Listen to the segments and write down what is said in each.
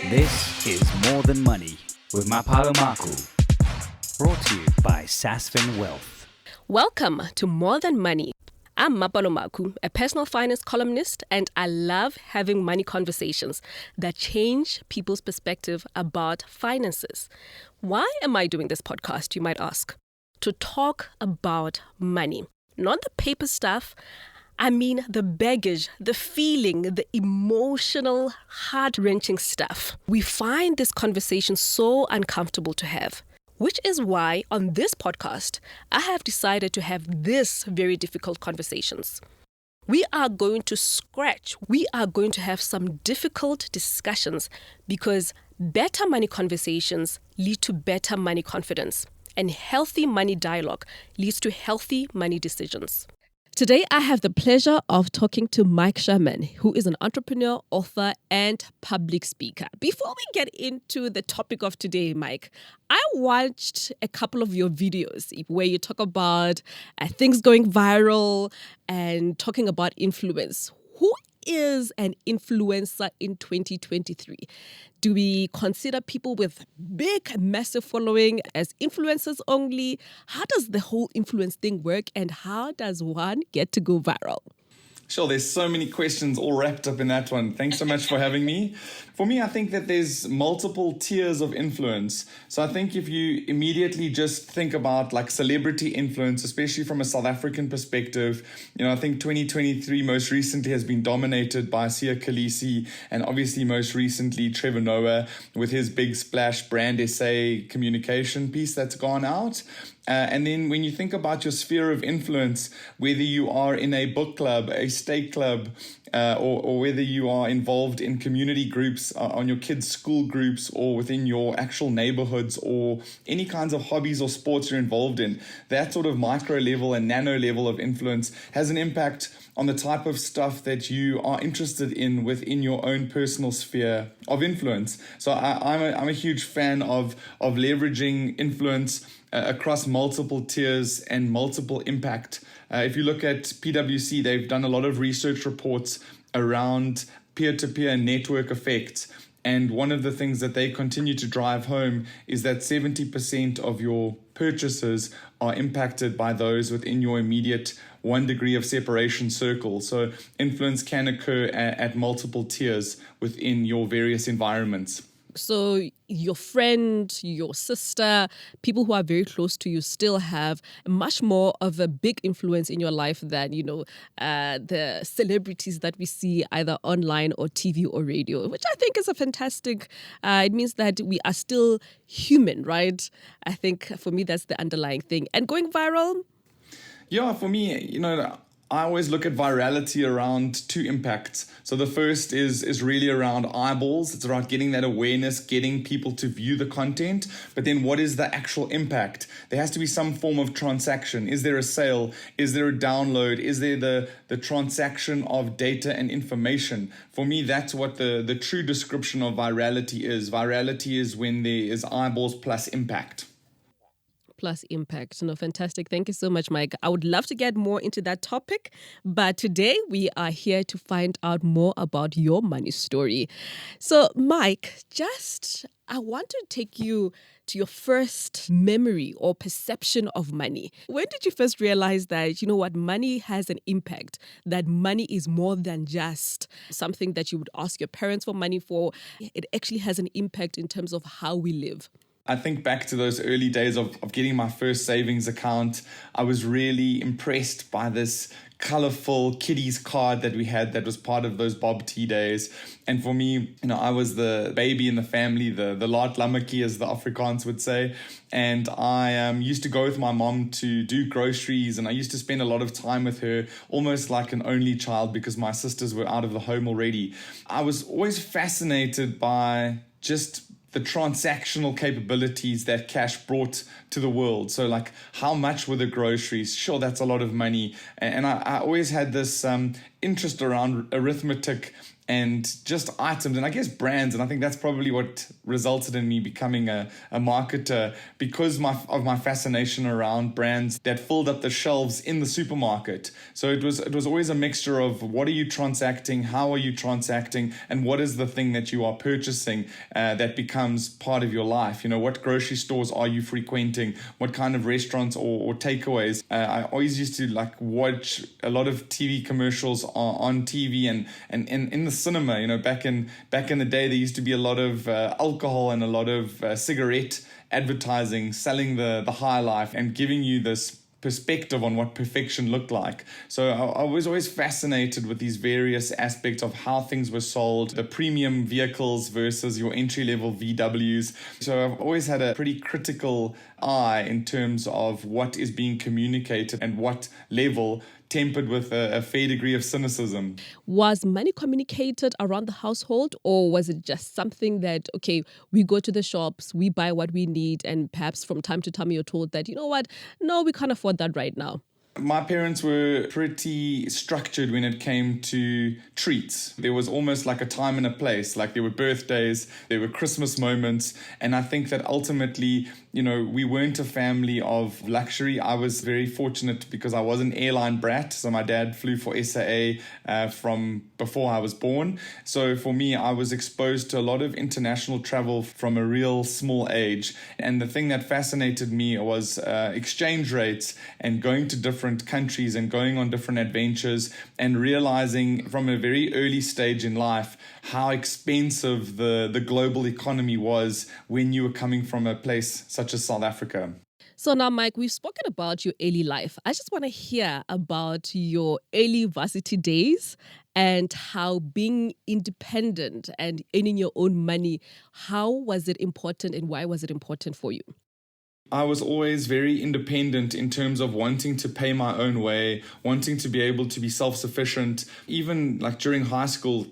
This is More Than Money with Mapalo Maku, brought to you by Sasfin Wealth. Welcome to More Than Money. I'm Mapalo Maku, a personal finance columnist, and I love having money conversations that change people's perspective about finances. Why am I doing this podcast, you might ask? To talk about money. Not the paper stuff. I mean the baggage, the feeling, the emotional, heart-wrenching stuff. We find this conversation so uncomfortable to have, which is why on this podcast, I have decided to have this very difficult conversations. We are going to have some difficult discussions because better money conversations lead to better money confidence, and healthy money dialogue leads to healthy money decisions. Today, I have the pleasure of talking to Mike Sharman, who is an entrepreneur, author, and public speaker. Before we get into the topic of today, Mike, I watched a couple of your videos where you talk about things going viral and talking about influence. Who is an influencer in 2023? Do we consider people with big, massive following as influencers only? How does the whole influence thing work, and how does one get to go viral? Sure, there's so many questions all wrapped up in that one. Thanks so much for having me. For me, I think that there's multiple tiers of influence. So I think if you immediately just think about like celebrity influence, especially from a South African perspective, I think 2023 most recently has been dominated by Siya Kolisi and obviously most recently Trevor Noah with his big splash brand essay communication piece that's gone out. And then when you think about your sphere of influence, whether you are in a book club, a state club, or whether you are involved in community groups, on your kids' school groups, or within your actual neighborhoods, or any kinds of hobbies or sports you're involved in, that sort of micro level and nano level of influence has an impact on the type of stuff that you are interested in within your own personal sphere of influence. So I'm a huge fan of leveraging influence across multiple tiers and multiple impact. If you look at PwC, they've done a lot of research reports around peer-to-peer network effects. And one of the things that they continue to drive home is that 70% of your purchases are impacted by those within your immediate 1 degree of separation circle. So influence can occur at multiple tiers within your various environments. So your friend, your sister, people who are very close to you still have much more of a big influence in your life than, the celebrities that we see either online or TV or radio, which I think is a fantastic, it means that we are still human, right? I think for me, that's the underlying thing. And going viral? Yeah, for me, I always look at virality around two impacts. So the first is really around eyeballs. It's around getting that awareness, getting people to view the content. But then what is the actual impact? There has to be some form of transaction. Is there a sale? Is there a download? Is there the transaction of data and information? For me, that's what the true description of virality is. Virality is when there is eyeballs plus impact. Plus impact. No, fantastic. Thank you so much, Mike. I would love to get more into that topic, but today we are here to find out more about your money story. So, Mike, I want to take you to your first memory or perception of money. When did you first realize that, money has an impact, that money is more than just something that you would ask your parents for money for? It actually has an impact in terms of how we live. I think back to those early days of getting my first savings account. I was really impressed by this colorful kiddies card that we had that was part of those Bob Tea days. And for me, I was the baby in the family, the laat lammetjie, as the Afrikaans would say. And I used to go with my mom to do groceries, and I used to spend a lot of time with her, almost like an only child because my sisters were out of the home already. I was always fascinated by just the transactional capabilities that cash brought to the world. So like, how much were the groceries? Sure, that's a lot of money. And I always had this interest around arithmetic and just items, and I guess brands. And I think that's probably what resulted in me becoming a marketer, because of my fascination around brands that filled up the shelves in the supermarket. So it was always a mixture of what are you transacting, how are you transacting, and what is the thing that you are purchasing that becomes part of your life. What grocery stores are you frequenting? What kind of restaurants or takeaways? I always used to watch a lot of TV commercials on TV and in the cinema. Back in the day, there used to be a lot of alcohol and a lot of cigarette advertising, selling the high life and giving you this perspective on what perfection looked like. So I was always fascinated with these various aspects of how things were sold, the premium vehicles versus your entry-level VWs. So I've always had a pretty critical eye in terms of what is being communicated and what level, tempered with a fair degree of cynicism. Was money communicated around the household, or was it just something that, okay, we go to the shops, we buy what we need, and perhaps from time to time you're told that, you know what, no, we can't afford that right now? My parents were pretty structured when it came to treats. There was almost like a time and a place, like there were birthdays, there were Christmas moments. And I think that ultimately, we weren't a family of luxury. I was very fortunate because I was an airline brat. So my dad flew for SAA from before I was born. So for me, I was exposed to a lot of international travel from a real small age. And the thing that fascinated me was exchange rates and going to different countries and going on different adventures and realizing from a very early stage in life how expensive the global economy was when you were coming from a place such as South Africa. So now, Mike, we've spoken about your early life. I just want to hear about your early varsity days and how being independent and earning your own money, how was it important and why was it important for you? I was always very independent in terms of wanting to pay my own way, wanting to be able to be self-sufficient. Even during high school,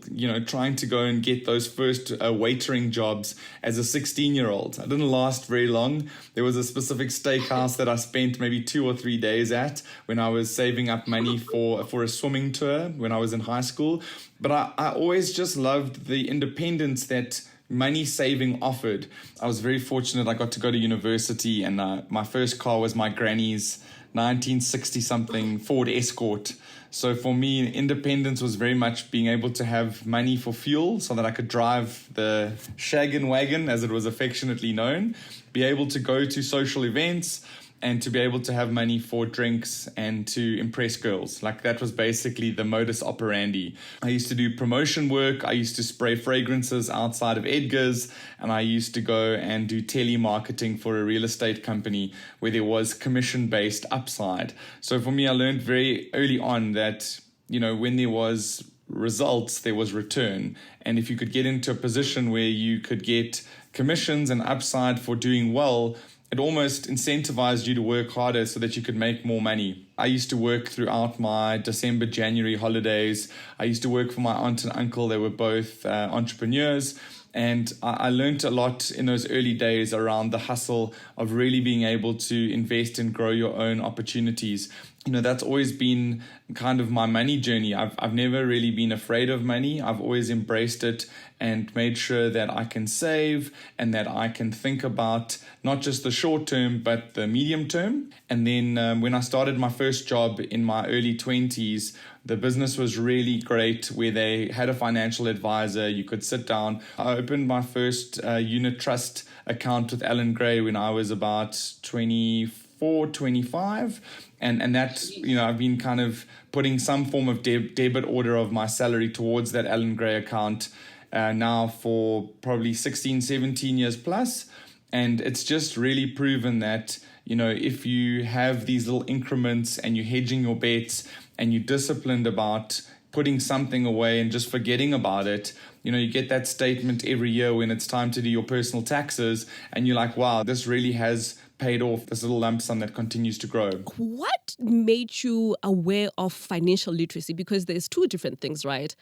trying to go and get those first waitering jobs as a 16-year-old. I didn't last very long. There was a specific steakhouse that I spent maybe 2 or 3 days at when I was saving up money for a swimming tour when I was in high school. But I always just loved the independence that money saving offered. I was very fortunate. I got to go to university, and my first car was my granny's 1960 something Ford Escort. So for me, independence was very much being able to have money for fuel so that I could drive the shaggin' wagon, as it was affectionately known, be able to go to social events, and to be able to have money for drinks and to impress girls. That was basically the modus operandi. I used to do promotion work. I used to spray fragrances outside of Edgar's, and I used to go and do telemarketing for a real estate company where there was commission-based upside. So for me, I learned very early on that, when there was results, there was return. And if you could get into a position where you could get commissions and upside for doing well, it almost incentivized you to work harder so that you could make more money. I used to work throughout my December, January holidays. I used to work for my aunt and uncle. They were both entrepreneurs. And I learned a lot in those early days around the hustle of really being able to invest and grow your own opportunities. That's always been kind of my money journey. I've never really been afraid of money. I've always embraced it and made sure that I can save and that I can think about not just the short term, but the medium term. And then when I started my first job in my early 20s, the business was really great where they had a financial advisor. You could sit down. I opened my first unit trust account with Alan Gray when I was about 24, 25. And that, I've been kind of putting some form of debit order of my salary towards that Alan Gray account now for probably 16, 17 years plus. And it's just really proven that, if you have these little increments and you're hedging your bets and you're disciplined about putting something away and just forgetting about it, you get that statement every year when it's time to do your personal taxes and you're like, wow, this really has paid off, this little lump sum that continues to grow. What made you aware of financial literacy? Because there's two different things, right?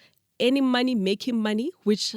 earning money, making money, which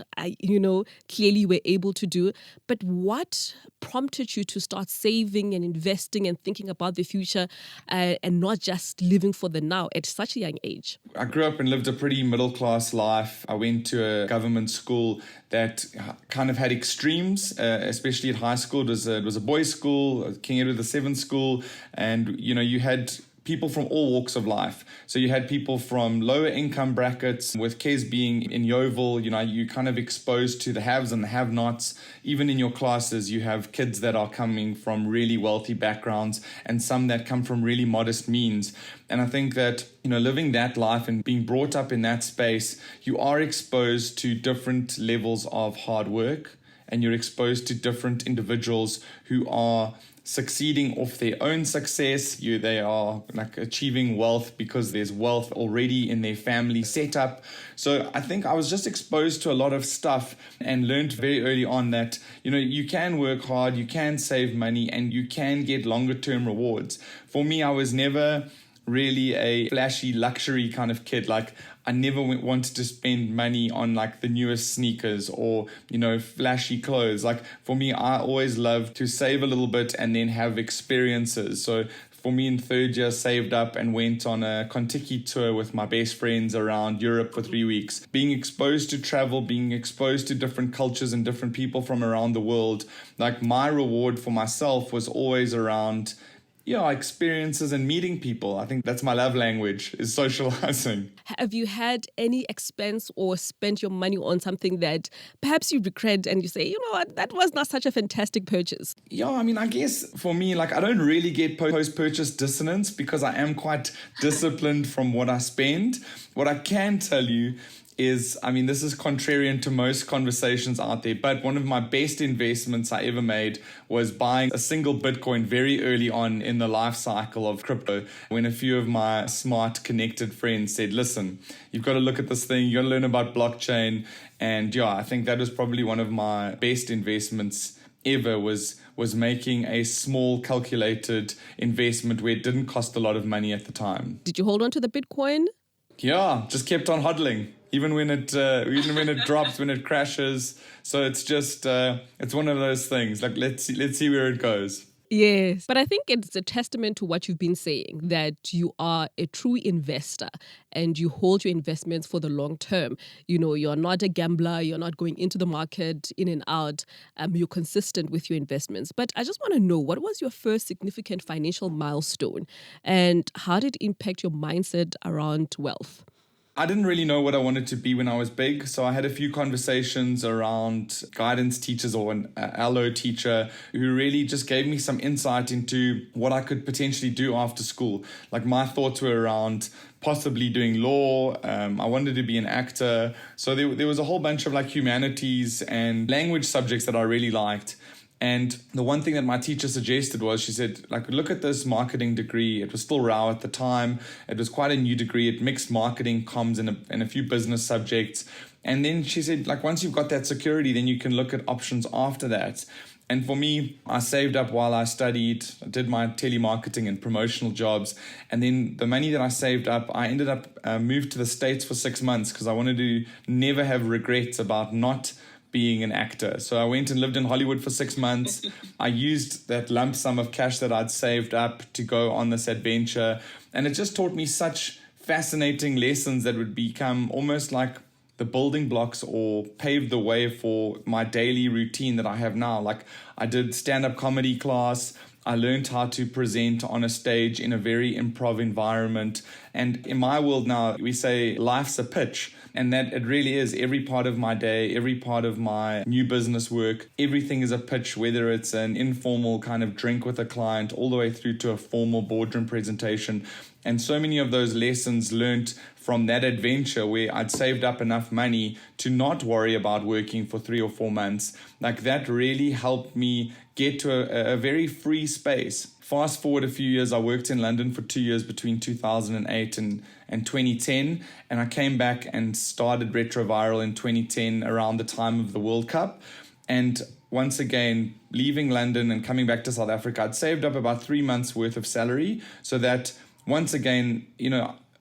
clearly you were able to do. But what prompted you to start saving and investing and thinking about the future and not just living for the now at such a young age? I grew up and lived a pretty middle-class life. I went to a government school that kind of had extremes, especially at high school. It was a boys' school, King Edward VII school, and you had people from all walks of life. So you had people from lower income brackets, with Kes being in Yeovil, you kind of exposed to the haves and the have-nots. Even in your classes, you have kids that are coming from really wealthy backgrounds and some that come from really modest means. And I think that, living that life and being brought up in that space, you are exposed to different levels of hard work, and you're exposed to different individuals who are succeeding off their own success. They are like achieving wealth because there's wealth already in their family setup. So I think I was just exposed to a lot of stuff and learned very early on that, you can work hard, you can save money, and you can get longer term rewards. For me, I was never really a flashy luxury kind of kid. Like, I never wanted to spend money on like the newest sneakers or, flashy clothes. Like, for me, I always loved to save a little bit and then have experiences. So for me, in third year, saved up and went on a Contiki tour with my best friends around Europe for 3 weeks. Being exposed to travel, being exposed to different cultures and different people from around the world. Like, my reward for myself was always around experiences and meeting people. I think that's my love language, is socializing. Have you had any expense or spent your money on something that perhaps you regret and you say, what, that was not such a fantastic purchase? Yeah, I guess for me, I don't really get post-purchase dissonance because I am quite disciplined from what I spend. What I can tell you is, this is contrarian to most conversations out there, but one of my best investments I ever made was buying a single Bitcoin very early on in the life cycle of crypto, when a few of my smart, connected friends said, listen, you've got to look at this thing, you got to learn about blockchain. And I think that was probably one of my best investments ever, was making a small calculated investment where it didn't cost a lot of money at the time. Did you hold on to the Bitcoin? Yeah, just kept on hodling. Even when it drops, when it crashes. So it's just it's one of those things. Like, let's see where it goes. Yes, but I think it's a testament to what you've been saying, that you are a true investor and you hold your investments for the long term. You're not a gambler. You're not going into the market in and out. You're consistent with your investments. But I just want to know, what was your first significant financial milestone and how did it impact your mindset around wealth? I didn't really know what I wanted to be when I was big, so I had a few conversations around guidance teachers or an LO teacher who really just gave me some insight into what I could potentially do after school. Like, my thoughts were around possibly doing law. I wanted to be an actor. So there was a whole bunch of humanities and language subjects that I really liked. And the one thing that my teacher suggested was, she said, look at this marketing degree. It was still raw at the time. It was quite a new degree. It mixed marketing, comms, and a few business subjects. And then she said, once you've got that security, then you can look at options after that. And for me, I saved up while I studied, I did my telemarketing and promotional jobs. And then the money that I saved up, I ended up moved to the States for 6 months because I wanted to never have regrets about not being an actor. So I went and lived in Hollywood for 6 months. I used that lump sum of cash that I'd saved up to go on this adventure. And it just taught me such fascinating lessons that would become almost like the building blocks or paved the way for my daily routine that I have now. I did stand-up comedy class. I learned how to present on a stage in a very improv environment. And in my world now, we say life's a pitch. And that it really is. Every part of my day, every part of my new business work, everything is a pitch, whether it's an informal kind of drink with a client all the way through to a formal boardroom presentation. And so many of those lessons learned from that adventure where I'd saved up enough money to not worry about working for 3 or 4 months. That really helped me get to a very free space. Fast forward a few years, I worked in London for 2 years between 2008 and 2010. And I came back and started Retroviral in 2010 around the time of the World Cup. And once again, leaving London and coming back to South Africa, I'd saved up about 3 months worth of salary so that once again,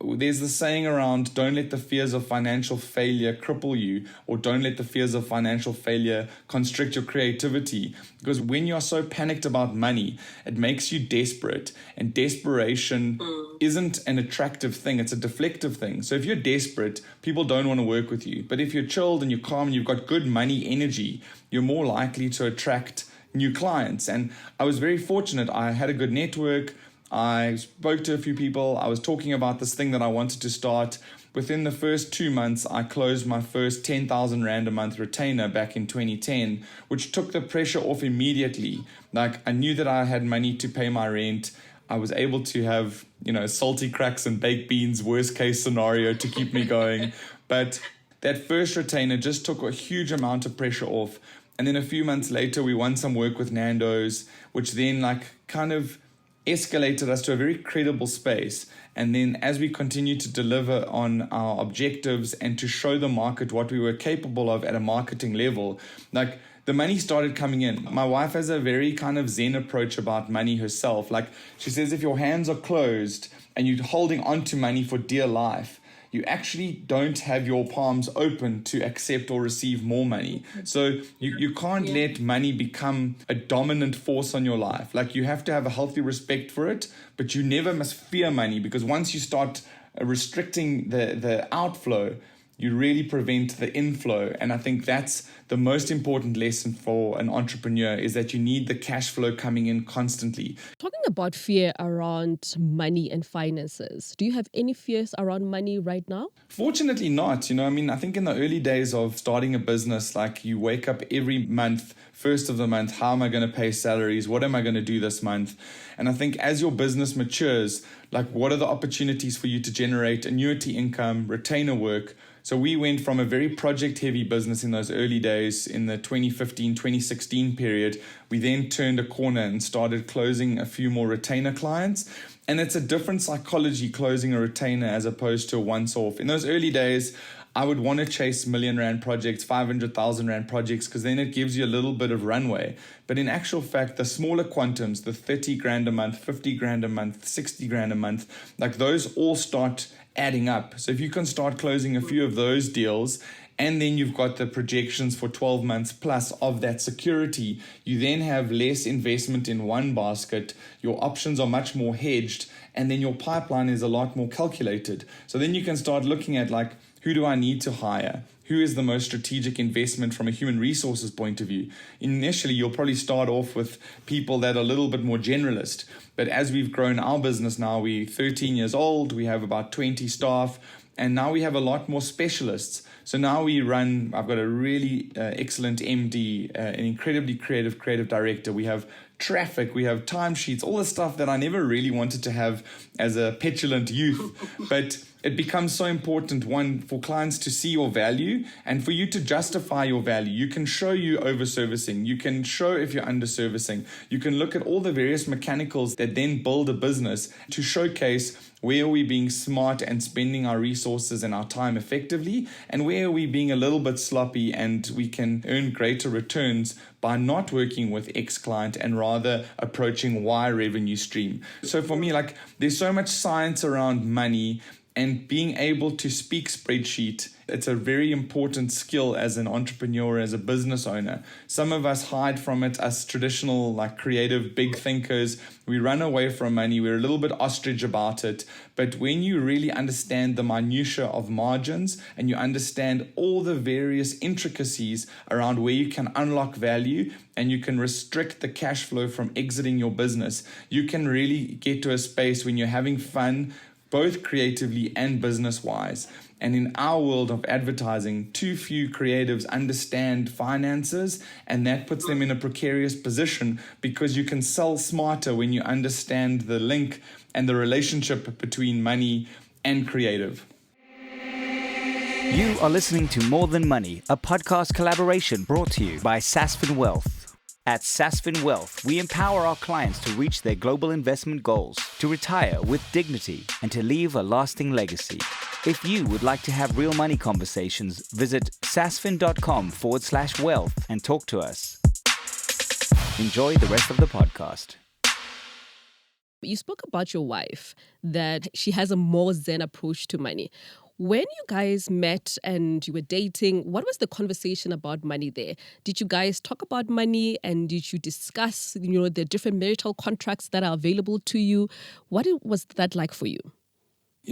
there's the saying around, don't let the fears of financial failure cripple you, or don't let the fears of financial failure constrict your creativity. Because when you're so panicked about money, it makes you desperate, and desperation isn't an attractive thing, it's a deflective thing. So if you're desperate, people don't want to work with you. But if you're chilled and you're calm and you've got good money energy, you're more likely to attract new clients. And I was very fortunate. I had a good network. I spoke to a few people. I was talking about this thing that I wanted to start. Within the first 2 months, I closed my first 10,000 Rand a month retainer back in 2010, which took the pressure off immediately. Like, I knew that I had money to pay my rent. I was able to have, salty cracks and baked beans, worst case scenario, to keep me going. But that first retainer just took a huge amount of pressure off. And then a few months later, we won some work with Nando's, which then kind of escalated us to a very credible space. And then as we continued to deliver on our objectives and to show the market what we were capable of at a marketing level, the money started coming in. My wife has a very kind of Zen approach about money herself. She says, if your hands are closed and you're holding on to money for dear life, you actually don't have your palms open to accept or receive more money. So you can't let money become a dominant force on your life. You have to have a healthy respect for it, but you never must fear money, because once you start restricting the outflow, you really prevent the inflow. And I think that's the most important lesson for an entrepreneur, is that you need the cash flow coming in constantly. Talking about fear around money and finances, do you have any fears around money right now? Fortunately not. I think in the early days of starting a business, you wake up every month, first of the month, how am I going to pay salaries? What am I going to do this month? And I think as your business matures, what are the opportunities for you to generate annuity income, retainer work? So we went from a very project-heavy business in those early days, in the 2015, 2016 period. We then turned a corner and started closing a few more retainer clients. And it's a different psychology closing a retainer as opposed to a once-off. In those early days, I would want to chase million rand projects, 500,000 rand projects, because then it gives you a little bit of runway. But in actual fact, the smaller quantums, the 30 grand a month, 50 grand a month, 60 grand a month, those all start adding up. So if you can start closing a few of those deals, and then you've got the projections for 12 months plus of that security, you then have less investment in one basket, your options are much more hedged, and then your pipeline is a lot more calculated. So then you can start looking at who do I need to hire? Who is the most strategic investment from a human resources point of view? Initially, you'll probably start off with people that are a little bit more generalist. But as we've grown our business now, we're 13 years old, we have about 20 staff, and now we have a lot more specialists. So now I've got a really excellent MD, an incredibly creative director. We have traffic, we have timesheets, all the stuff that I never really wanted to have as a petulant youth. But it becomes so important, one, for clients to see your value and for you to justify your value. You can show you over-servicing. You can show if you're under-servicing. You can look at all the various mechanicals that then build a business to showcase where are we being smart and spending our resources and our time effectively, and where are we being a little bit sloppy and we can earn greater returns by not working with X client and rather approaching Y revenue stream. So for me, there's so much science around money, and being able to speak spreadsheet, it's a very important skill as an entrepreneur, as a business owner. Some of us hide from it, us traditional, creative, big thinkers. We run away from money. We're a little bit ostrich about it. But when you really understand the minutiae of margins and you understand all the various intricacies around where you can unlock value and you can restrict the cash flow from exiting your business, you can really get to a space when you're having fun, both creatively and business-wise. And in our world of advertising, too few creatives understand finances, and that puts them in a precarious position, because you can sell smarter when you understand the link and the relationship between money and creative. You are listening to More Than Money, a podcast collaboration brought to you by Sasfin Wealth. At Sasfin Wealth, we empower our clients to reach their global investment goals, to retire with dignity, and to leave a lasting legacy. If you would like to have real money conversations, visit sasfin.com/wealth and talk to us. Enjoy the rest of the podcast. You spoke about your wife, that she has a more zen approach to money. When you guys met and you were dating, what was the conversation about money there? Did you guys talk about money and did you discuss, the different marital contracts that are available to you? What was that like for you?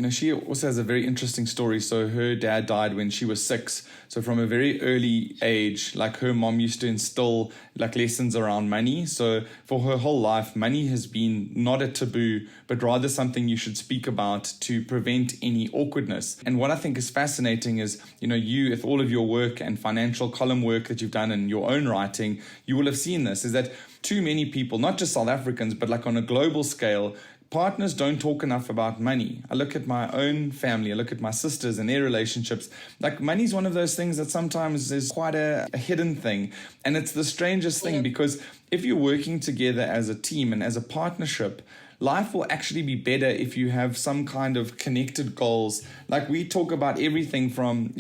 She also has a very interesting story. So her dad died when she was 6. So from a very early age, like her mom used to instill like lessons around money. So for her whole life, money has been not a taboo, but rather something you should speak about to prevent any awkwardness. And what I think is fascinating is, you with all of your work and financial column work that you've done in your own writing, you will have seen this, is that too many people, not just South Africans, but like on a global scale, partners don't talk enough about money. I look at my own family, I look at my sisters and their relationships. Like money is one of those things that sometimes is quite a hidden thing. And it's the strangest thing because if you're working together as a team and as a partnership, life will actually be better if you have some kind of connected goals. Like we talk about everything from,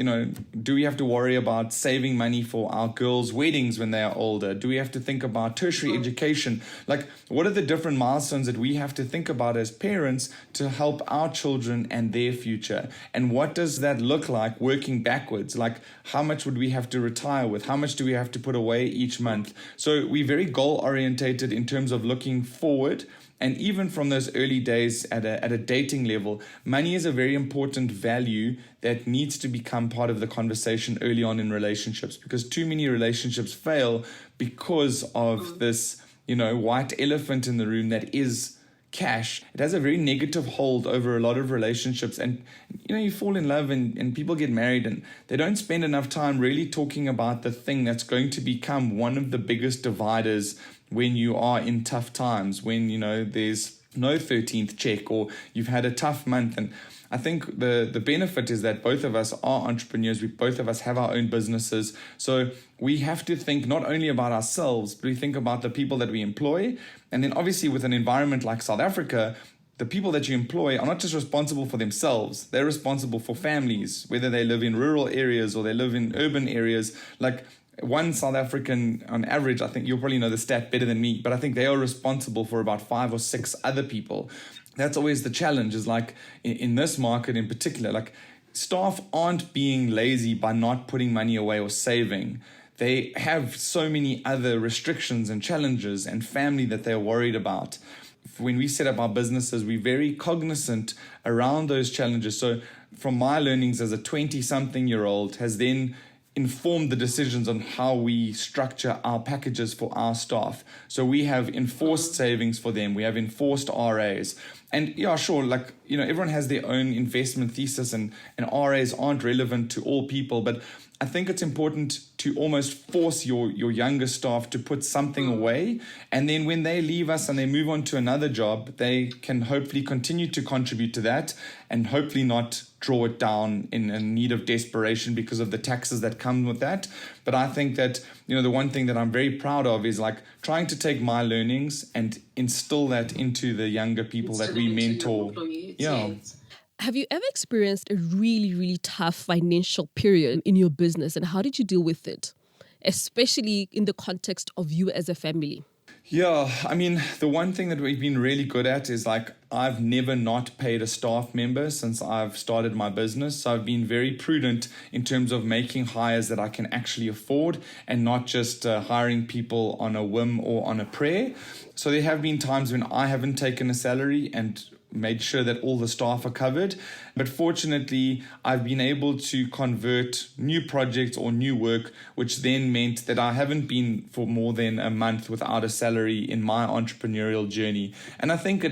do we have to worry about saving money for our girls' weddings when they are older? Do we have to think about tertiary education? Like what are the different milestones that we have to think about as parents to help our children and their future? And what does that look like working backwards? Like how much would we have to retire with? How much do we have to put away each month? So we're very goal orientated in terms of looking forward. And even from those early days at a dating level, money is a very important value that needs to become part of the conversation early on in relationships, because too many relationships fail because of this, white elephant in the room that is cash. It has a very negative hold over a lot of relationships. And, you fall in love and people get married and they don't spend enough time really talking about the thing that's going to become one of the biggest dividers when you are in tough times, when, there's no 13th check or you've had a tough month. And I think the benefit is that both of us are entrepreneurs. Both of us have our own businesses. So we have to think not only about ourselves, but we think about the people that we employ. And then obviously with an environment like South Africa, the people that you employ are not just responsible for themselves. They're responsible for families, whether they live in rural areas or they live in urban areas. Like one South African, on average, I think you'll probably know the stat better than me, but I think they are responsible for about 5 or 6 other people. That's always the challenge, is like in this market in particular, like staff aren't being lazy by not putting money away or saving. They have so many other restrictions and challenges and family that they're worried about. When we set up our businesses, we're very cognizant around those challenges. So from my learnings as a 20-something-year-old has then informed the decisions on how we structure our packages for our staff. So we have enforced savings for them. We have enforced RAs. And yeah, sure, like, everyone has their own investment thesis and RAs aren't relevant to all people. But I think it's important to almost force your younger staff to put something away. And then when they leave us and they move on to another job, they can hopefully continue to contribute to that and hopefully not draw it down in a need of desperation because of the taxes that come with that. But I think that, the one thing that I'm very proud of is like trying to take my learnings and instill that into the younger people that we mentor. Yeah. Have you ever experienced a really, really tough financial period in your business, and how did you deal with it, especially in the context of you as a family? Yeah, I mean, the one thing that we've been really good at is like I've never not paid a staff member since I've started my business. So I've been very prudent in terms of making hires that I can actually afford and not just hiring people on a whim or on a prayer. So there have been times when I haven't taken a salary and made sure that all the staff are covered. But fortunately, I've been able to convert new projects or new work, which then meant that I haven't been for more than a month without a salary in my entrepreneurial journey. And I think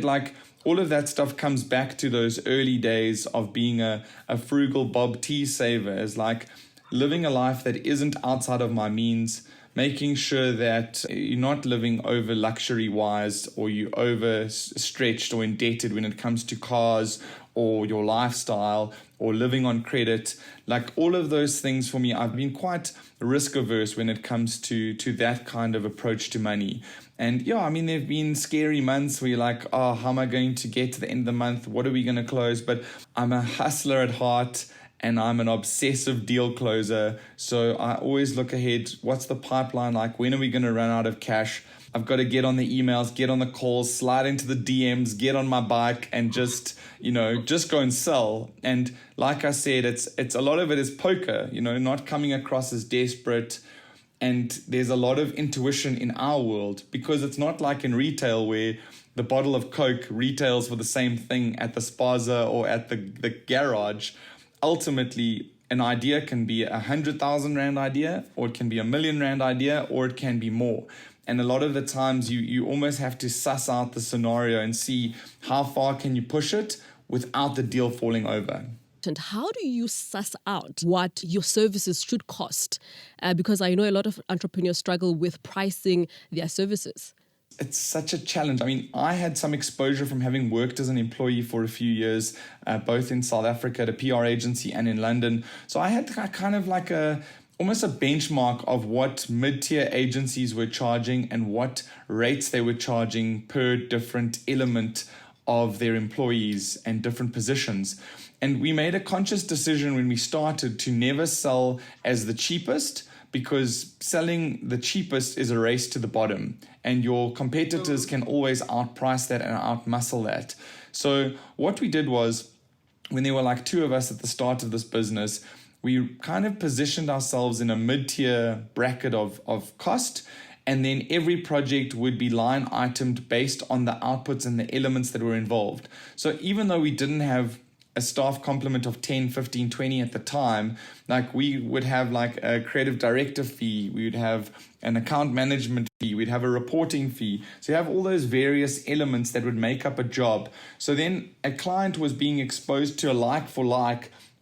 all of that stuff comes back to those early days of being a frugal Bob tea saver, as like living a life that isn't outside of my means, making sure that you're not living over luxury wise or you're overstretched or indebted when it comes to cars or your lifestyle or living on credit. Like all of those things for me, I've been quite risk averse when it comes to that kind of approach to money. And yeah, I mean, there've been scary months where you're like, oh, how am I going to get to the end of the month? What are we going to close? But I'm a hustler at heart. and I'm an obsessive deal closer. So I always look ahead. What's the pipeline like? When are we going to run out of cash? I've got to get on the emails, get on the calls, slide into the DMs, get on my bike and just go and sell. And like I said, it's a lot of it is poker, not coming across as desperate. And there's a lot of intuition in our world, because it's not like in retail where the bottle of Coke retails for the same thing at the spaza or at the garage. Ultimately, an idea can be 100,000 Rand idea, or it can be R1 million idea, or it can be more. And a lot of the times you almost have to suss out the scenario and see how far can you push it without the deal falling over. And how do you suss out what your services should cost? Because I know a lot of entrepreneurs struggle with pricing their services. It's such a challenge. I mean, I had some exposure from having worked as an employee for a few years, both in South Africa at a PR agency and in London. So I had kind of like almost a benchmark of what mid-tier agencies were charging and what rates they were charging per different element of their employees and different positions. And we made a conscious decision when we started to never sell as the cheapest, because selling the cheapest is a race to the bottom, and your competitors can always outprice that and outmuscle that. So what we did was, when there were like two of us at the start of this business, we kind of positioned ourselves in a mid-tier bracket of cost, and then every project would be line itemed based on the outputs and the elements that were involved. So even though we didn't have a staff complement of 10, 15, 20 at the time, like we would have like a creative director fee, we would have an account management fee, we'd have a reporting fee. So you have all those various elements that would make up a job. So then a client was being exposed to a like for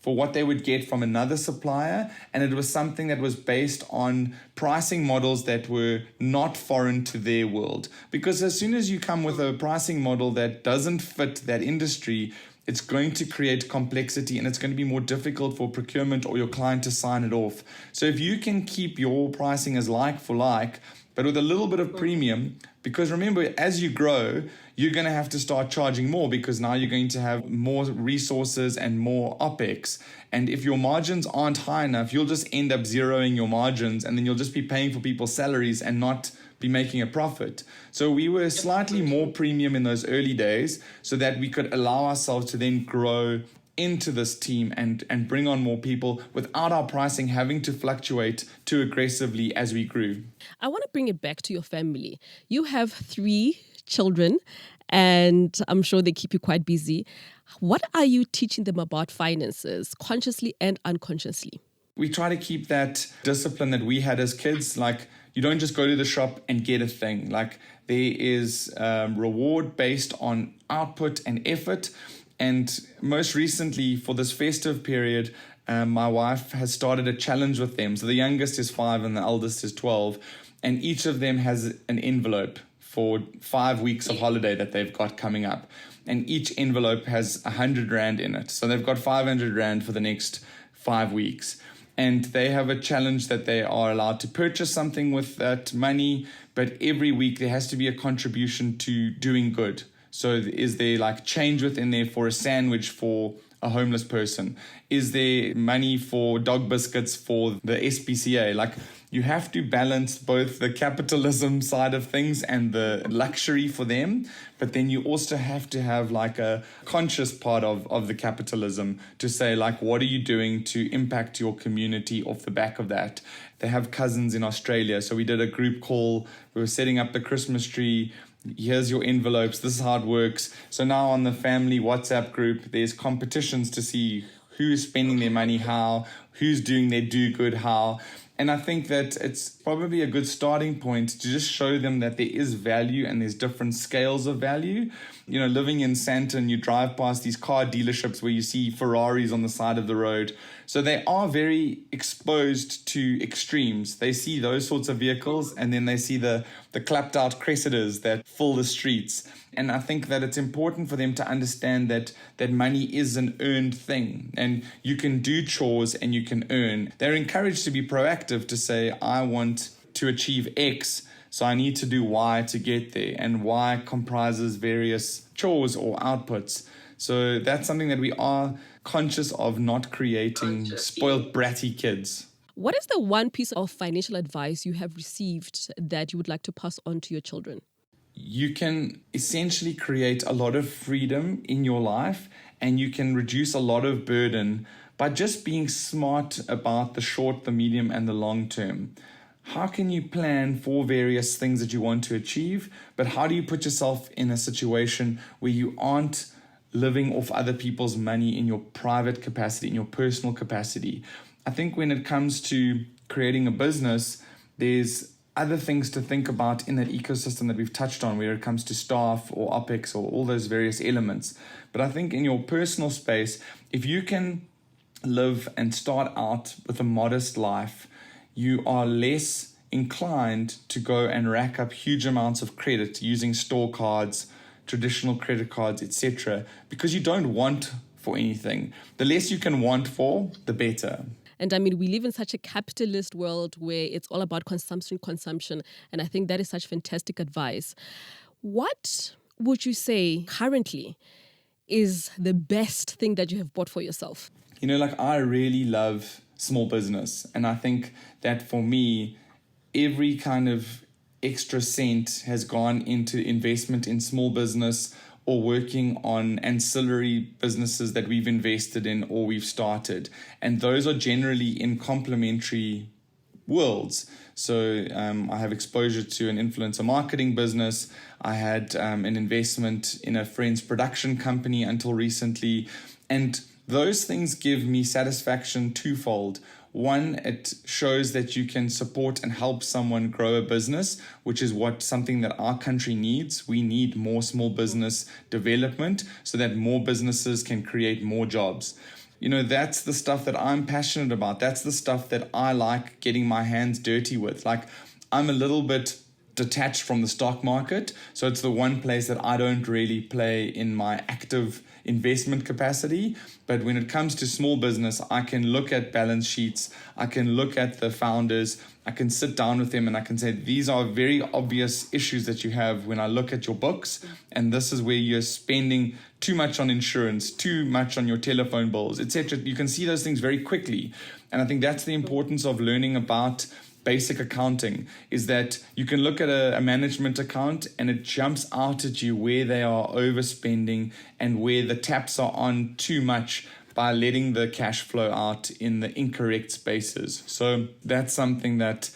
what they would get from another supplier, and it was something that was based on pricing models that were not foreign to their world. Because as soon as you come with a pricing model that doesn't fit that industry, it's going to create complexity, and it's going to be more difficult for procurement or your client to sign it off. So if you can keep your pricing as like for like, but with a little bit of premium, because remember, as you grow, you're going to have to start charging more, because now you're going to have more resources and more OPEX. And if your margins aren't high enough, you'll just end up zeroing your margins, and then you'll just be paying for people's salaries and not be making a profit. So we were slightly more premium in those early days so that we could allow ourselves to then grow into this team and bring on more people without our pricing having to fluctuate too aggressively as we grew. I want to bring it back to your family. You have 3 children, and I'm sure they keep you quite busy. What are you teaching them about finances, consciously and unconsciously? We try to keep that discipline that we had as kids. Like, you don't just go to the shop and get a thing. Like, there is reward based on output and effort. And most recently, for this festive period, my wife has started a challenge with them. So the youngest is 5 and the eldest is 12. And each of them has an envelope for 5 weeks of holiday that they've got coming up. And each envelope has 100 Rand in it. So they've got 500 Rand for the next 5 weeks. And they have a challenge that they are allowed to purchase something with that money, but every week there has to be a contribution to doing good. So is there like change within there for a sandwich for a homeless person? Is there money for dog biscuits for the SPCA? Like, you have to balance both the capitalism side of things and the luxury for them, but then you also have to have like a conscious part of the capitalism to say, like, what are you doing to impact your community off the back of that? They have cousins in Australia, so we did a group call. We were setting up the Christmas tree. Here's your envelopes. This is how it works. So now on the family WhatsApp group, there's competitions to see who's spending their money how, who's doing their do good how. And I think that it's probably a good starting point to just show them that there is value and there's different scales of value. You know, living in Sandton, you drive past these car dealerships where you see Ferraris on the side of the road. So they are very exposed to extremes. They see those sorts of vehicles, and then they see the clapped out Cressiders that fill the streets. And I think that it's important for them to understand that money is an earned thing, and you can do chores and you can earn. They're encouraged to be proactive, to say, I want to achieve X, so I need to do Y to get there. And Y comprises various chores or outputs. So that's something that we are conscious of, not creating spoiled, bratty kids. What is the one piece of financial advice you have received that you would like to pass on to your children? You can essentially create a lot of freedom in your life, and you can reduce a lot of burden by just being smart about the short, the medium, and the long term. How can you plan for various things that you want to achieve, but how do you put yourself in a situation where you aren't living off other people's money in your private capacity, in your personal capacity? I think when it comes to creating a business, there's other things to think about in that ecosystem that we've touched on, where it comes to staff or OPEX or all those various elements. But I think in your personal space, if you can live and start out with a modest life, you are less inclined to go and rack up huge amounts of credit using store cards, traditional credit cards, etc., because you don't want for anything. The less you can want for, the better. And I mean, we live in such a capitalist world where it's all about consumption. And I think that is such fantastic advice. What would you say currently is the best thing that you have bought for yourself? I really love small business. And I think that for me, every kind of extra cent has gone into investment in small business or working on ancillary businesses that we've invested in or we've started. And those are generally in complementary worlds. So I have exposure to an influencer marketing business. I had an investment in a friend's production company until recently. And those things give me satisfaction twofold. One, it shows that you can support and help someone grow a business, which is something that our country needs. We need more small business development so that more businesses can create more jobs. That's the stuff that I'm passionate about. That's the stuff that I like getting my hands dirty with. Like, I'm a little bit detached from the stock market. So it's the one place that I don't really play in my active investment capacity. But when it comes to small business, I can look at balance sheets, I can look at the founders, I can sit down with them and I can say, these are very obvious issues that you have when I look at your books. And this is where you're spending too much on insurance, too much on your telephone bills, etc. You can see those things very quickly. And I think that's the importance of learning about basic accounting, is that you can look at a management account and it jumps out at you where they are overspending and where the taps are on too much by letting the cash flow out in the incorrect spaces. So that's something that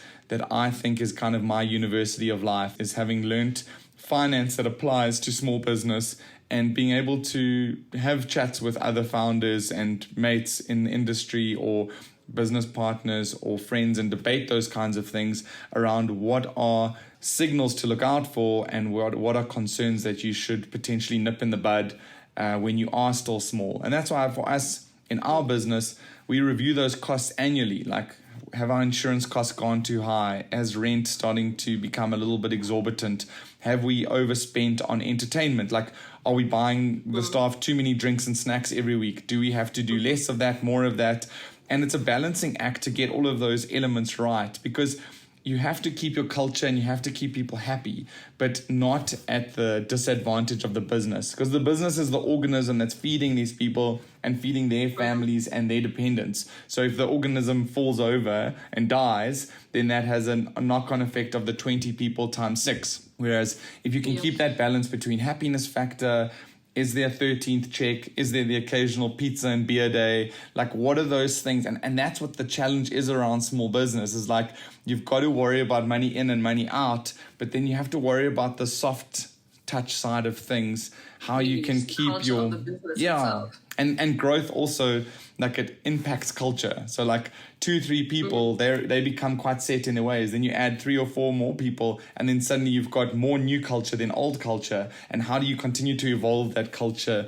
I think is kind of my university of life, is having learnt finance that applies to small business and being able to have chats with other founders and mates in the industry or business partners or friends and debate those kinds of things around what are signals to look out for and what are concerns that you should potentially nip in the bud when you are still small. And that's why for us in our business, we review those costs annually. Like, have our insurance costs gone too high? Has rent starting to become a little bit exorbitant? Have we overspent on entertainment? Like, are we buying the staff too many drinks and snacks every week? Do we have to do less of that, more of that? And it's a balancing act to get all of those elements right, because you have to keep your culture and you have to keep people happy, but not at the disadvantage of the business, because the business is the organism that's feeding these people and feeding their families and their dependents. So if the organism falls over and dies, then that has a knock-on effect of the 20 people times 6. Whereas if you can keep that balance between happiness factor, is there a 13th check? Is there the occasional pizza and beer day? Like, what are those things? And that's what the challenge is around small business, is like, you've got to worry about money in and money out, but then you have to worry about the soft touch side of things, how you can keep your, and growth also, like, it impacts culture. So like 2-3 people, they become quite set in their ways. Then you add 3 or 4 more people, and then suddenly you've got more new culture than old culture. And how do you continue to evolve that culture?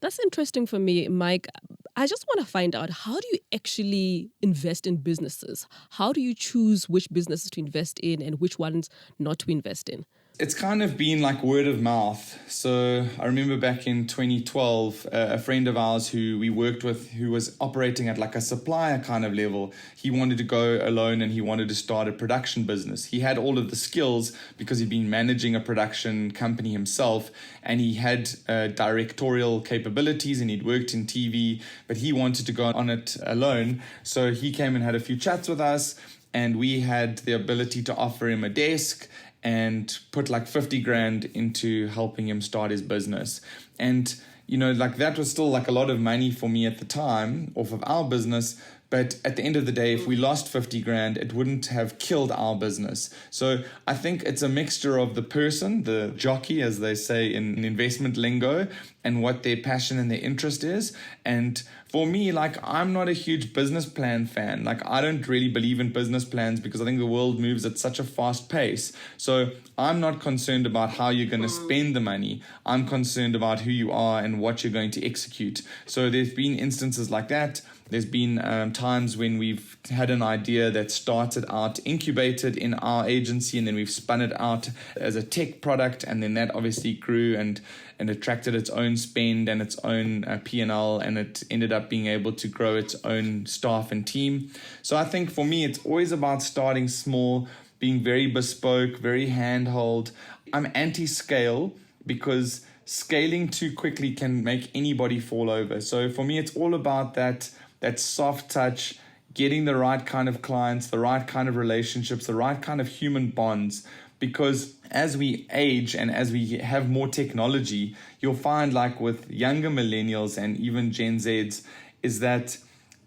That's interesting for me, Mike. I just want to find out, how do you actually invest in businesses? How do you choose which businesses to invest in and which ones not to invest in? It's kind of been like word of mouth. So I remember back in 2012, a friend of ours who we worked with, who was operating at like a supplier kind of level, he wanted to go alone and he wanted to start a production business. He had all of the skills because he'd been managing a production company himself, and he had directorial capabilities and he'd worked in TV, but he wanted to go on it alone. So he came and had a few chats with us, and we had the ability to offer him a desk and put like 50 grand into helping him start his business. And, you know, like that was still like a lot of money for me at the time off of our business. But at the end of the day, if we lost 50 grand, it wouldn't have killed our business. So I think it's a mixture of the person, the jockey, as they say in investment lingo, and what their passion and their interest is. And for me, like, I'm not a huge business plan fan. Like, I don't really believe in business plans because I think the world moves at such a fast pace. So I'm not concerned about how you're going to spend the money. I'm concerned about who you are and what you're going to execute. So there's been instances like that. There's been times when we've had an idea that started out incubated in our agency, and then we've spun it out as a tech product, and then that obviously grew and attracted its own spend and its own P&L, and it ended up being able to grow its own staff and team. So I think for me, it's always about starting small, being very bespoke, very handhold. I'm anti-scale because scaling too quickly can make anybody fall over. So for me, it's all about that soft touch, getting the right kind of clients, the right kind of relationships, the right kind of human bonds. Because as we age and as we have more technology, you'll find, like with younger millennials and even Gen Zs, is that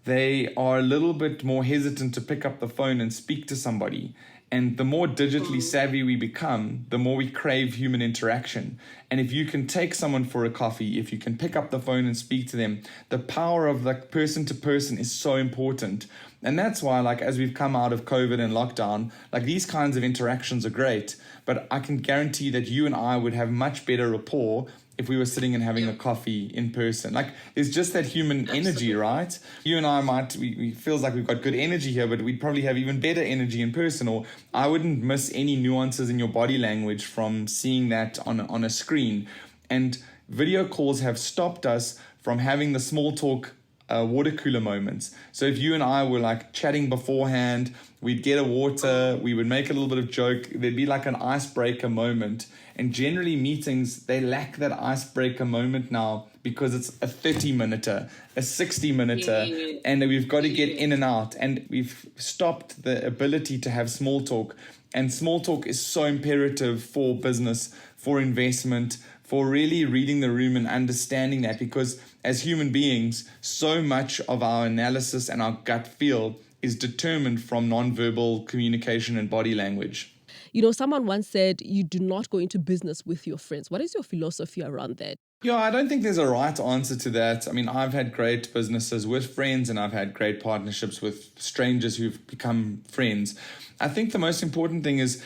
they are a little bit more hesitant to pick up the phone and speak to somebody. And the more digitally savvy we become, the more we crave human interaction. And if you can take someone for a coffee, if you can pick up the phone and speak to them, the power of like person to person is so important. And that's why, like, as we've come out of COVID and lockdown, like these kinds of interactions are great. But I can guarantee that you and I would have much better rapport if we were sitting and having a coffee in person. Like, there's just that human energy, right? You and I we feels like we've got good energy here, but we'd probably have even better energy in person. Or I wouldn't miss any nuances in your body language from seeing that on a screen. And video calls have stopped us from having the small talk water cooler moments. So if you and I were like chatting beforehand, we'd get a water, we would make a little bit of joke, there'd be like an icebreaker moment. And generally meetings, they lack that icebreaker moment now because it's a 30-minuter, a 60-minuter, and we've got to get in and out. And we've stopped the ability to have small talk. And small talk is so imperative for business, for investment, for really reading the room and understanding that, because as human beings, so much of our analysis and our gut feel is determined from nonverbal communication and body language. You know, someone once said, you do not go into business with your friends. What is your philosophy around that? Yeah, I don't think there's a right answer to that. I mean, I've had great businesses with friends and I've had great partnerships with strangers who've become friends. I think the most important thing is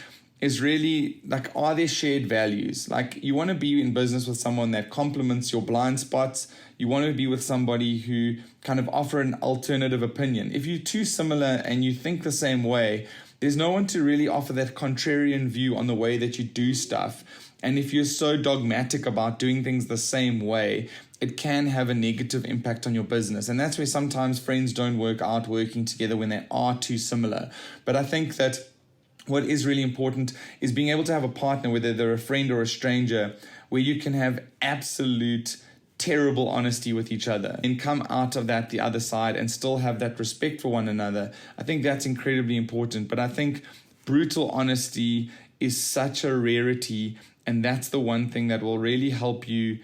really, like, are there shared values? Like, you want to be in business with someone that complements your blind spots. You want to be with somebody who kind of offer an alternative opinion. If you're too similar and you think the same way, there's no one to really offer that contrarian view on the way that you do stuff. And if you're so dogmatic about doing things the same way, it can have a negative impact on your business. And that's where sometimes friends don't work out working together when they are too similar. But I think that what is really important is being able to have a partner, whether they're a friend or a stranger, where you can have absolute terrible honesty with each other and come out of that the other side and still have that respect for one another. I think that's incredibly important. But I think brutal honesty is such a rarity, and that's the one thing that will really help you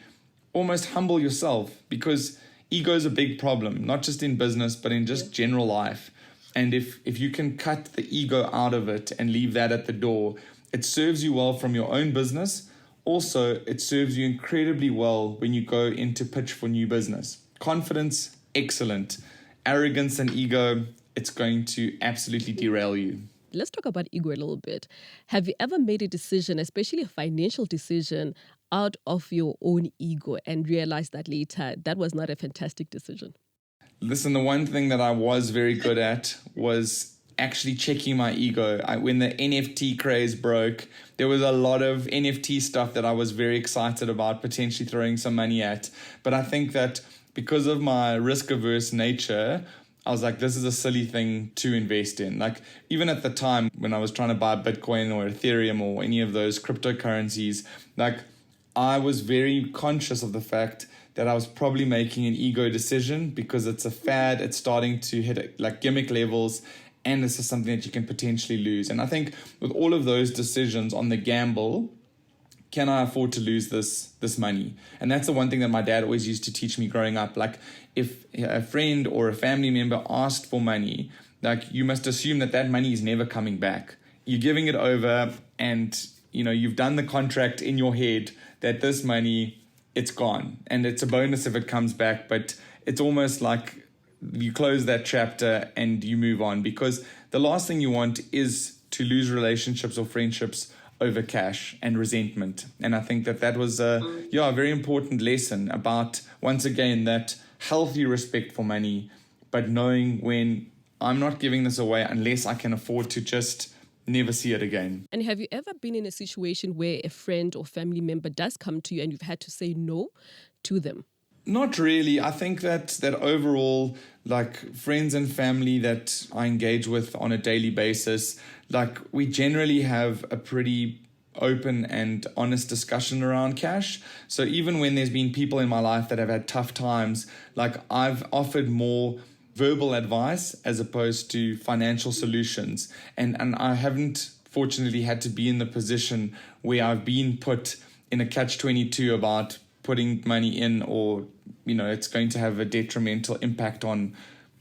almost humble yourself, because ego is a big problem, not just in business, but in just general life. And if you can cut the ego out of it and leave that at the door, it serves you well from your own business. Also, it serves you incredibly well when you go into pitch for new business. Confidence, excellent. Arrogance and ego, it's going to absolutely derail you. Let's talk about ego a little bit. Have you ever made a decision, especially a financial decision, out of your own ego and realized that later that was not a fantastic decision? Listen, the one thing that I was very good at was actually checking my ego. When the NFT craze broke, there was a lot of NFT stuff that I was very excited about potentially throwing some money at. But I think that because of my risk-averse nature, I was like, this is a silly thing to invest in. Like, even at the time when I was trying to buy Bitcoin or Ethereum or any of those cryptocurrencies, like, I was very conscious of the fact that I was probably making an ego decision because it's a fad, it's starting to hit like gimmick levels, and this is something that you can potentially lose. And I think with all of those decisions on the gamble, can I afford to lose this money? And that's the one thing that my dad always used to teach me growing up. Like, if a friend or a family member asked for money, like, you must assume that that money is never coming back. You're giving it over, and you've done the contract in your head that this money, it's gone. And it's a bonus if it comes back, but it's almost like you close that chapter and you move on, because the last thing you want is to lose relationships or friendships over cash and resentment. And I think that was a very important lesson about, once again, that healthy respect for money, but knowing when I'm not giving this away unless I can afford to just never see it again. And have you ever been in a situation where a friend or family member does come to you and you've had to say no to them? Not really. I think that overall, like, friends and family that I engage with on a daily basis, like, we generally have a pretty open and honest discussion around cash. So even when there's been people in my life that have had tough times, like, I've offered more verbal advice as opposed to financial solutions. And I haven't fortunately had to be in the position where I've been put in a catch-22 about putting money in, or it's going to have a detrimental impact on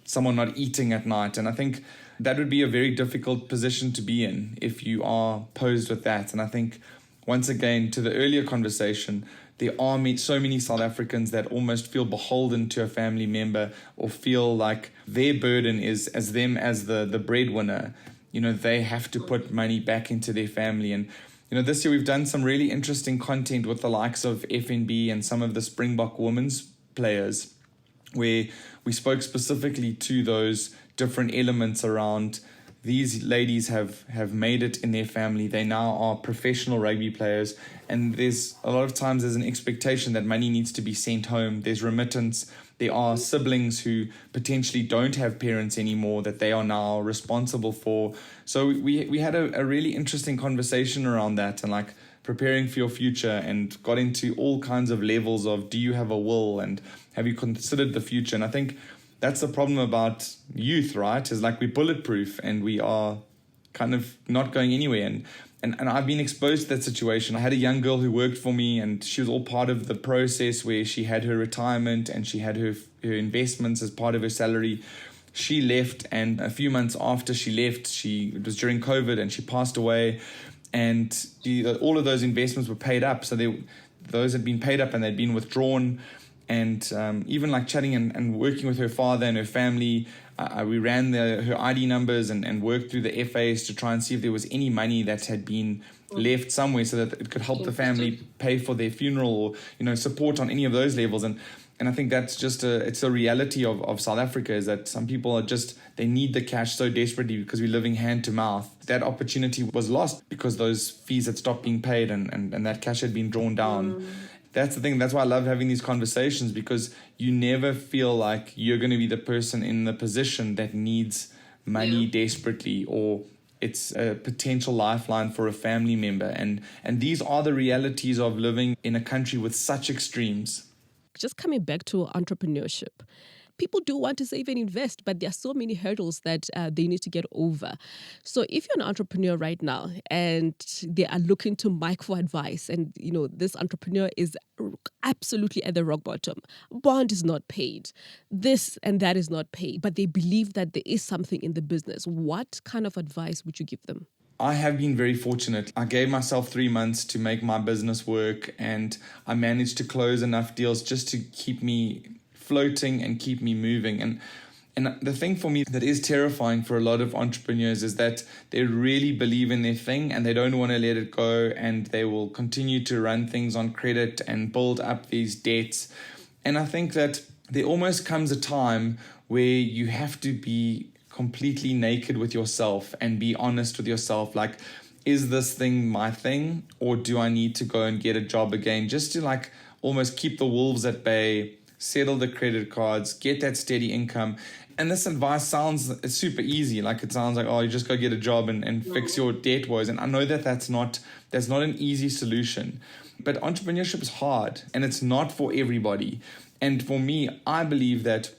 someone not eating at night. And I think that would be a very difficult position to be in if you are posed with that. And I think, once again, to the earlier conversation, there are so many South Africans that almost feel beholden to a family member, or feel like their burden is as them as the breadwinner. They have to put money back into their family. And this year we've done some really interesting content with the likes of FNB and some of the Springbok women's players, where we spoke specifically to those different elements around these ladies have made it in their family. They now are professional rugby players, and there's a lot of times there's an expectation that money needs to be sent home. There's remittance. There are siblings who potentially don't have parents anymore that they are now responsible for. So we had a really interesting conversation around that, and like preparing for your future, and got into all kinds of levels of, do you have a will, and have you considered the future? And I think that's the problem about youth, right? Is like, we're bulletproof and we are kind of not going anywhere. And I've been exposed to that situation. I had a young girl who worked for me, and she was all part of the process where she had her retirement and she had her investments as part of her salary. She left, and a few months after she left, it was during COVID, and she passed away. And all of those investments were paid up. So those had been paid up and they'd been withdrawn. And even like chatting and working with her father and her family, we ran her ID numbers and worked through the FAs to try and see if there was any money that had been left somewhere, so that it could help the family pay for their funeral, or support on any of those levels. And I think that's just it's a reality of South Africa, is that some people they need the cash so desperately because we're living hand to mouth. That opportunity was lost because those fees had stopped being paid and that cash had been drawn down. That's the thing. That's why I love having these conversations, because you never feel like you're going to be the person in the position that needs money desperately, or it's a potential lifeline for a family member. And these are the realities of living in a country with such extremes. Just coming back to entrepreneurship, people do want to save and invest, but there are so many hurdles that they need to get over. So if you're an entrepreneur right now and they are looking to Mike for advice, and this entrepreneur is absolutely at the rock bottom, bond is not paid, this and that is not paid, but they believe that there is something in the business, what kind of advice would you give them? I have been very fortunate. I gave myself 3 months to make my business work, and I managed to close enough deals just to keep me floating and keep me moving. And the thing for me that is terrifying for a lot of entrepreneurs is that they really believe in their thing and they don't want to let it go, and they will continue to run things on credit and build up these debts. And I think that there almost comes a time where you have to be completely naked with yourself and be honest with yourself. Like, is this thing my thing, or do I need to go and get a job again, just to like almost keep the wolves at bay, settle the credit cards, get that steady income? And this advice sounds super easy. Like, it sounds like, oh, you just go get a job and fix your debt woes. And I know that that's not an easy solution. But entrepreneurship is hard, and it's not for everybody. And for me, I believe that,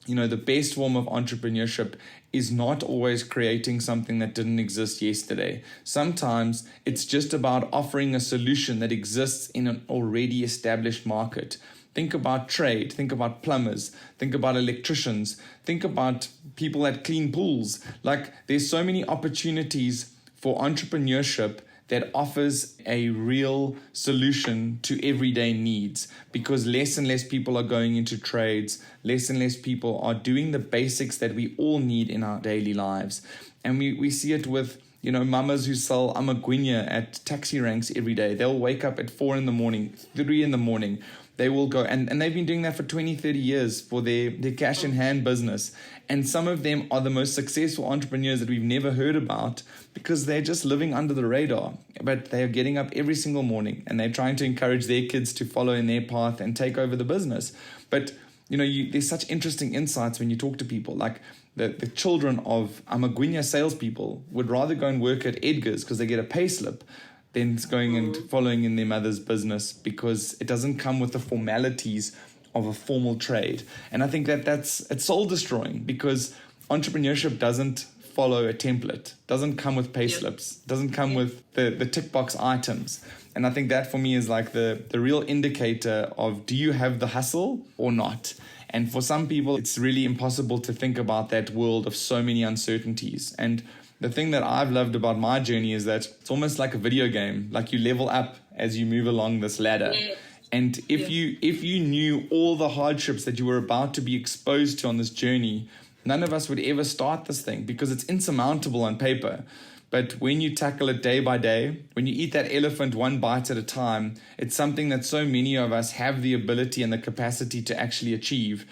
the best form of entrepreneurship is not always creating something that didn't exist yesterday. Sometimes it's just about offering a solution that exists in an already established market. Think about trade, think about plumbers, think about electricians, think about people that clean pools. Like, there's so many opportunities for entrepreneurship that offers a real solution to everyday needs, because less and less people are going into trades, less and less people are doing the basics that we all need in our daily lives. And we see it with mamas who sell amagwinya at taxi ranks every day. They'll wake up at 4 a.m, 3 a.m. They will go, and they've been doing that for 20, 30 years for their cash in hand business. And some of them are the most successful entrepreneurs that we've never heard about, because they're just living under the radar. But they are getting up every single morning, and they're trying to encourage their kids to follow in their path and take over the business. But there's such interesting insights when you talk to people. Like, the children of amagwinya salespeople would rather go and work at Edgar's because they get a pay slip than going and following in their mother's business, because it doesn't come with the formalities of a formal trade. And I think it's soul destroying, because entrepreneurship doesn't follow a template, doesn't come with pay slips, doesn't come with the tick box items. And I think that for me is like the real indicator of, do you have the hustle or not? And for some people, it's really impossible to think about that world of so many uncertainties. And the thing that I've loved about my journey is that it's almost like a video game. Like, you level up as you move along this ladder. Yeah. And if you knew all the hardships that you were about to be exposed to on this journey, none of us would ever start this thing, because it's insurmountable on paper. But when you tackle it day by day, when you eat that elephant one bite at a time, it's something that so many of us have the ability and the capacity to actually achieve.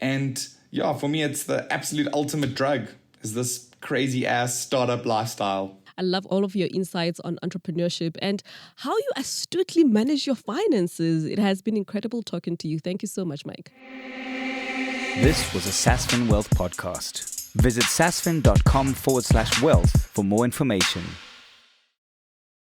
And yeah, for me, it's the absolute ultimate drug, is this crazy ass startup lifestyle. I love all of your insights on entrepreneurship and how you astutely manage your finances. It has been incredible talking to you. Thank you so much, Mike. This was a Sasfin Wealth podcast. Visit sasfin.com/wealth for more information.